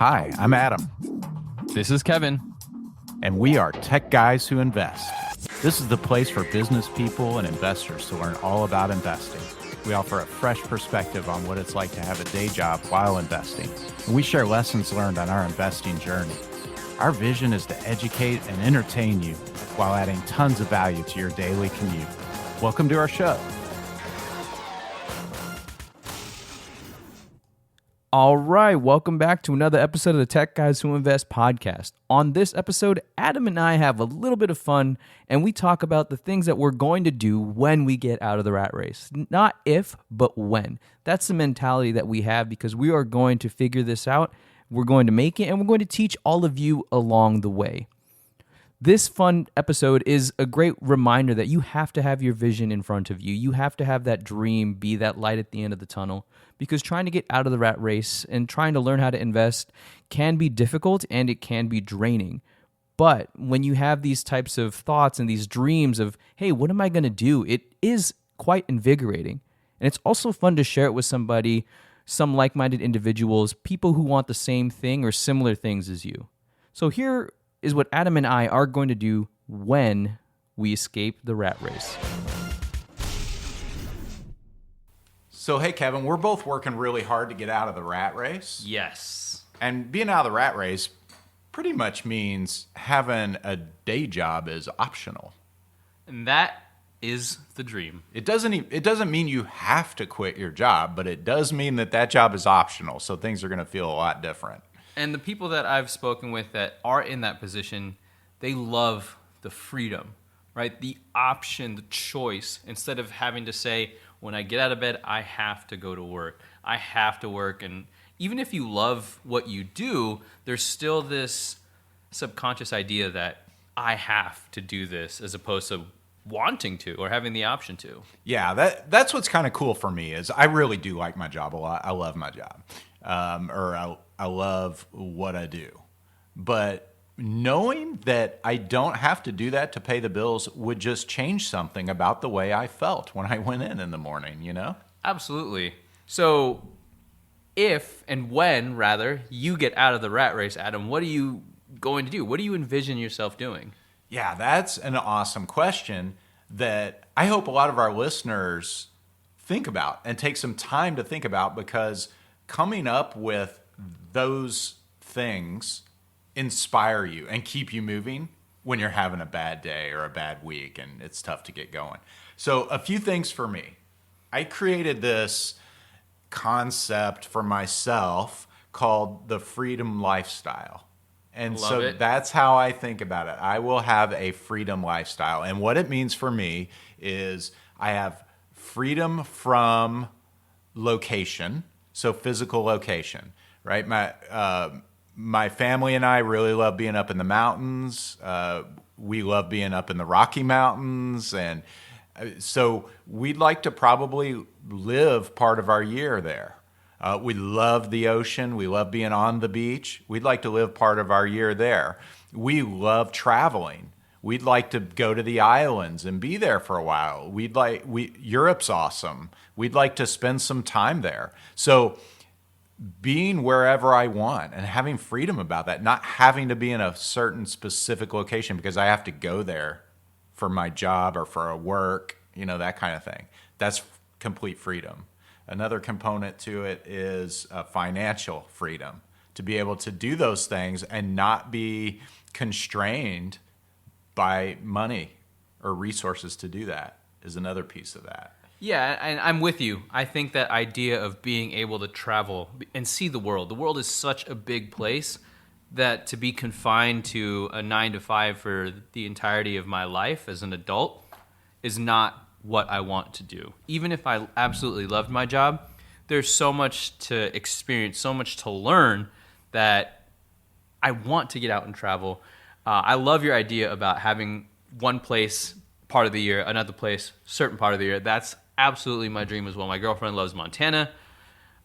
Hi, I'm Adam, This is Kevin. and we are Tech Guys Who Invest. This is the place for business people and investors to learn all about investing. We offer a fresh perspective on what it's like to have a day job while investing, and we share lessons learned on our investing journey. Our vision is to educate and entertain you while adding tons of value to your daily commute. Welcome to our show. All right, welcome back to another episode of the Tech Guys Who Invest podcast. On this episode, Adam and I have a little bit of fun, and we talk about the things that we're going to do when we get out of the rat race. Not if, but when. That's the mentality that we have because we are going to figure this out, we're going to make it, and we're going to teach all of you along the way. This fun episode is a great reminder that you have to have your vision in front of you. You have to have that dream be that light at the end of the tunnel, because trying to get out of the rat race and trying to learn how to invest can be difficult and it can be draining. But when you have these types of thoughts and these dreams of, hey, what am I going to do? It is quite invigorating. And it's also fun to share it with somebody, some like-minded individuals, people who want the same thing or similar things as you. So here is what Adam and I are going to do when we escape the rat race. So, hey, Kevin, we're both working really hard to get out of the rat race. Yes. And being out of the rat race pretty much means having a day job is optional. And that is the dream. It doesn't mean you have to quit your job, but it does mean that job is optional. So things are going to feel a lot different. And the people that I've spoken with that are in that position, they love the freedom, right? The option, the choice, instead of having to say, when I get out of bed, I have to go to work. I have to work. And even if you love what you do, there's still this subconscious idea that I have to do this as opposed to wanting to or having the option to. Yeah, that's what's kind of cool for me is I really do like my job a lot. I love my job. I love what I do. But knowing that I don't have to do that to pay the bills would just change something about the way I felt when I went in the morning, you know? Absolutely. So if and when, rather, you get out of the rat race, Adam, what are you going to do? What do you envision yourself doing? Yeah, that's an awesome question that I hope a lot of our listeners think about and take some time to think about, because coming up with those things inspire you and keep you moving when you're having a bad day or a bad week and it's tough to get going. So a few things for me. I created this concept for myself called the freedom lifestyle. And Love so it. that's how I think about it. I will have a freedom lifestyle. And what it means for me is I have freedom from location, so physical location, right? My family and I really love being up in the mountains. We love being up in the Rocky Mountains. And so we'd like to probably live part of our year there. We love the ocean. We love being on the beach. We'd like to live part of our year there. We love traveling. We'd like to go to the islands and be there for a while. Europe's awesome. We'd like to spend some time there. So being wherever I want and having freedom about that, not having to be in a certain specific location because I have to go there for my job or for a work, that kind of thing. That's complete freedom. Another component to it is financial freedom, to be able to do those things and not be constrained by money or resources to do that is another piece of that. Yeah, and I'm with you. I think that idea of being able to travel and see the world is such a big place that to be confined to a 9 to 5 for the entirety of my life as an adult is not what I want to do. Even if I absolutely loved my job, there's so much to experience, so much to learn that I want to get out and travel. I love your idea about having one place part of the year, another place certain part of the year. That's absolutely my dream as well. My girlfriend loves Montana.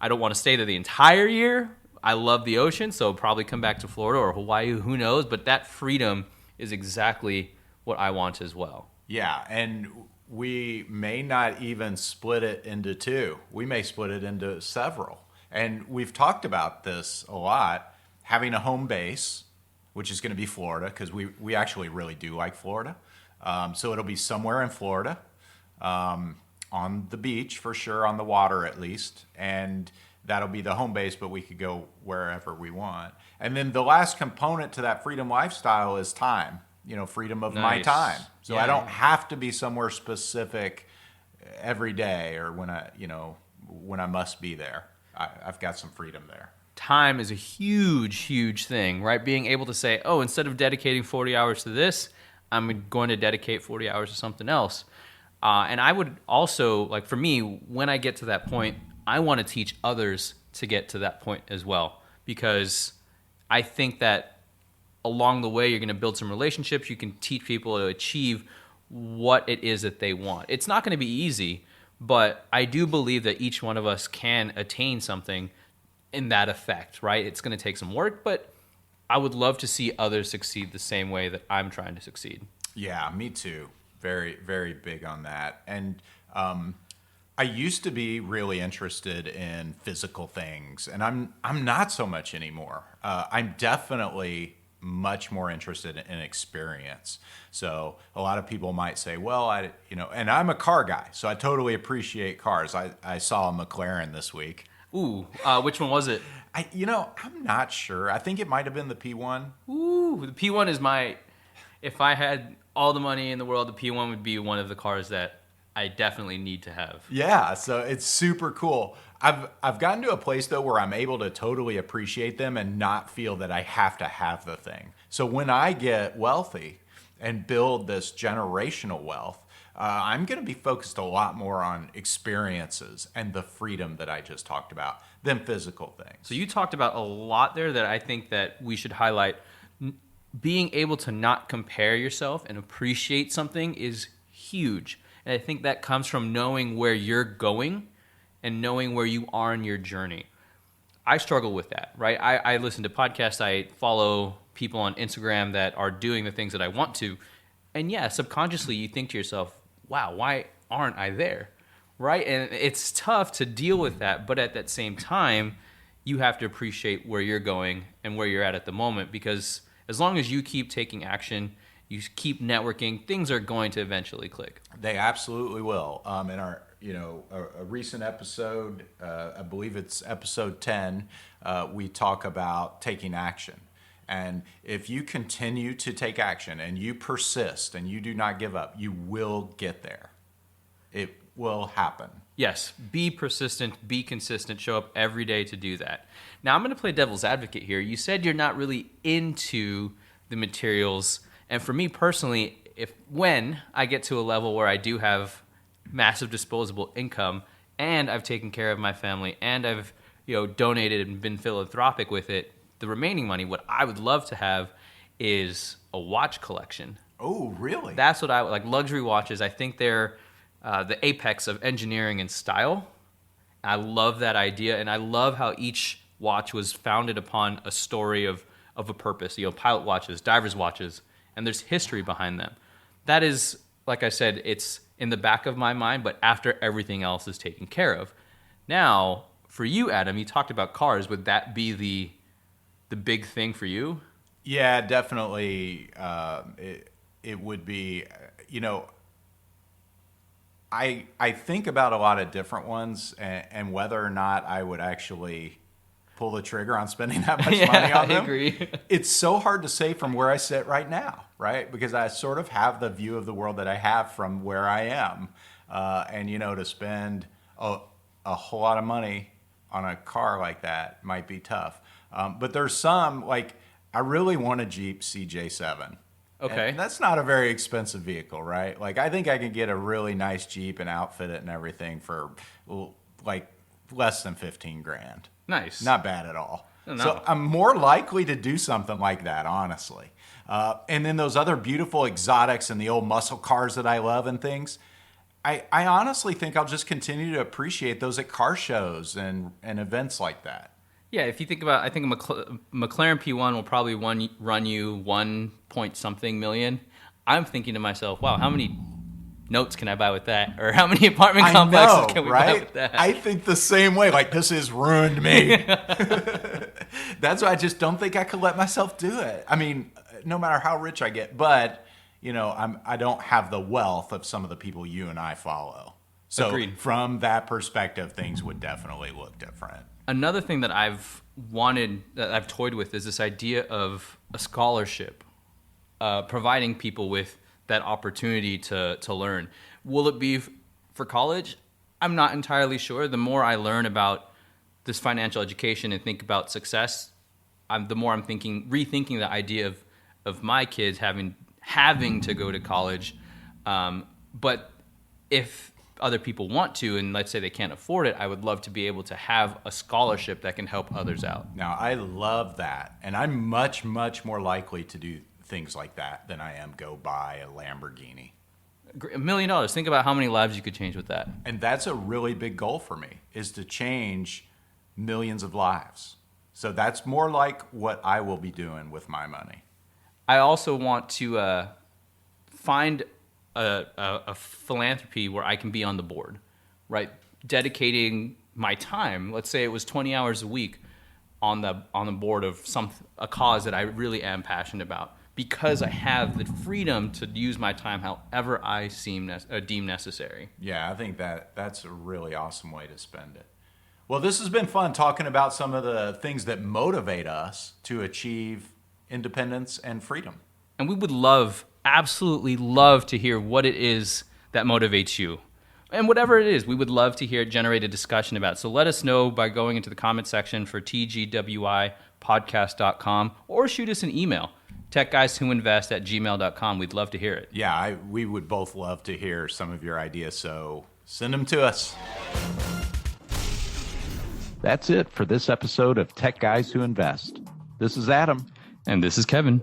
I don't want to stay there the entire year. I love the ocean, so probably come back to Florida or Hawaii, who knows? But that freedom is exactly what I want as well. Yeah, and we may not even split it into two. We may split it into several. And we've talked about this a lot, having a home base, which is going to be Florida, because we actually really do like Florida. So it'll be somewhere in Florida, on the beach for sure, on the water at least, and that'll be the home base, but we could go wherever we want. And then the last component to that freedom lifestyle is time, freedom of my Nice. time. So Yeah. I don't have to be somewhere specific every day or when I must be there. I've got some freedom there. Time is a huge, huge thing, right? Being able to say, oh, instead of dedicating 40 hours to this, I'm going to dedicate 40 hours to something else. And I would also, like for me, when I get to that point, I want to teach others to get to that point as well. Because I think that along the way, you're going to build some relationships. You can teach people to achieve what it is that they want. It's not going to be easy, but I do believe that each one of us can attain something in that effect, right? It's going to take some work, but I would love to see others succeed the same way that I'm trying to succeed. Yeah, me too. Very, very big on that. And I used to be really interested in physical things, and I'm not so much anymore. I'm definitely much more interested in experience. So a lot of people might say, well, and I'm a car guy, so I totally appreciate cars. I saw a McLaren this week. Ooh, which one was it? I'm not sure. I think it might have been the P1. Ooh, the P1 is if I had all the money in the world, the P1 would be one of the cars that I definitely need to have. Yeah, so it's super cool. I've gotten to a place though where I'm able to totally appreciate them and not feel that I have to have the thing. So when I get wealthy and build this generational wealth, I'm going to be focused a lot more on experiences and the freedom that I just talked about than physical things. So you talked about a lot there that I think that we should highlight. Being able to not compare yourself and appreciate something is huge. And I think that comes from knowing where you're going and knowing where you are in your journey. I struggle with that, right? I listen to podcasts. I follow people on Instagram that are doing the things that I want to. And yeah, subconsciously you think to yourself, wow, why aren't I there? Right? And it's tough to deal with that. But at that same time, you have to appreciate where you're going and where you're at the moment, because as long as you keep taking action, you keep networking, things are going to eventually click. They absolutely will. In our, a recent episode, I believe it's episode 10, we talk about taking action. And if you continue to take action and you persist and you do not give up, you will get there. It will happen. Yes, be persistent, be consistent, show up every day to do that. Now, I'm going to play devil's advocate here. You said you're not really into the materials. And for me personally, when I get to a level where I do have massive disposable income and I've taken care of my family and I've donated and been philanthropic with it, the remaining money, what I would love to have is a watch collection. Oh, really? That's what I like. Luxury watches, I think they're the apex of engineering and style. I love that idea, and I love how each watch was founded upon a story of a purpose. Pilot watches, divers watches, and there's history behind them. That is, like I said, it's in the back of my mind, but after everything else is taken care of. Now, for you, Adam, you talked about cars. Would that be the big thing for you? Yeah, definitely. It would be, I think about a lot of different ones and whether or not I would actually pull the trigger on spending that much money on them. I agree. It's so hard to say from where I sit right now, right? Because I sort of have the view of the world that I have from where I am. And, to spend a whole lot of money on a car like that might be tough. But there's some, like, I really want a Jeep CJ7. Okay. And that's not a very expensive vehicle, right? Like, I think I can get a really nice Jeep and outfit it and everything for, like, less than 15 grand. Nice. Not bad at all. No. So I'm more likely to do something like that, honestly. And then those other beautiful exotics and the old muscle cars that I love and things, I honestly think I'll just continue to appreciate those at car shows and events like that. Yeah, if you think about, I think a McLaren P1 will probably run you 1 point something million. I'm thinking to myself, wow, how many notes can I buy with that? Or how many apartment complexes can we buy with that? I think the same way. Like, this has ruined me. That's why I just don't think I could let myself do it. I mean, no matter how rich I get, but I don't have the wealth of some of the people you and I follow. So Agreed. From that perspective, things would definitely look different. Another thing that I've toyed with is this idea of a scholarship, providing people with that opportunity to learn. Will it be for college? I'm not entirely sure. The more I learn about this financial education and think about success, the more I'm rethinking the idea of my kids having to go to college. But if other people want to, and let's say they can't afford it, I would love to be able to have a scholarship that can help others out. Now, I love that. And I'm much, much more likely to do things like that than I am go buy a Lamborghini. $1 million. Think about how many lives you could change with that. And that's a really big goal for me, is to change millions of lives. So that's more like what I will be doing with my money. I also want to find a philanthropy where I can be on the board, right? Dedicating my time. Let's say it was 20 hours a week on the board of a cause that I really am passionate about, because I have the freedom to use my time however I deem necessary. Yeah, I think that's a really awesome way to spend it. Well, this has been fun talking about some of the things that motivate us to achieve independence and freedom. And we would absolutely love to hear what it is that motivates you. And whatever it is, we would love to hear it, generate a discussion about it. So let us know by going into the comment section for TGWIpodcast.com, or shoot us an email, techguyswhoinvest@gmail.com. We'd love to hear it. Yeah, we would both love to hear some of your ideas, so send them to us. That's it for this episode of Tech Guys Who Invest. This is Adam. And this is Kevin.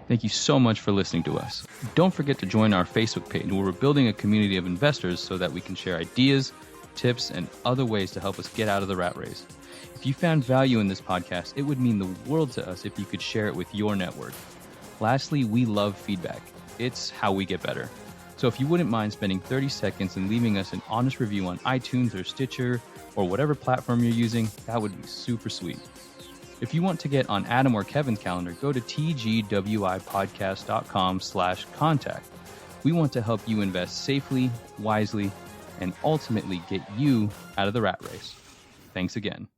Thank you so much for listening to us. Don't forget to join our Facebook page, where we're building a community of investors so that we can share ideas, tips, and other ways to help us get out of the rat race. If you found value in this podcast, it would mean the world to us if you could share it with your network. Lastly, we love feedback. It's how we get better. So if you wouldn't mind spending 30 seconds and leaving us an honest review on iTunes or Stitcher or whatever platform you're using, that would be super sweet. If you want to get on Adam or Kevin's calendar, go to tgwipodcast.com/contact. We want to help you invest safely, wisely, and ultimately get you out of the rat race. Thanks again.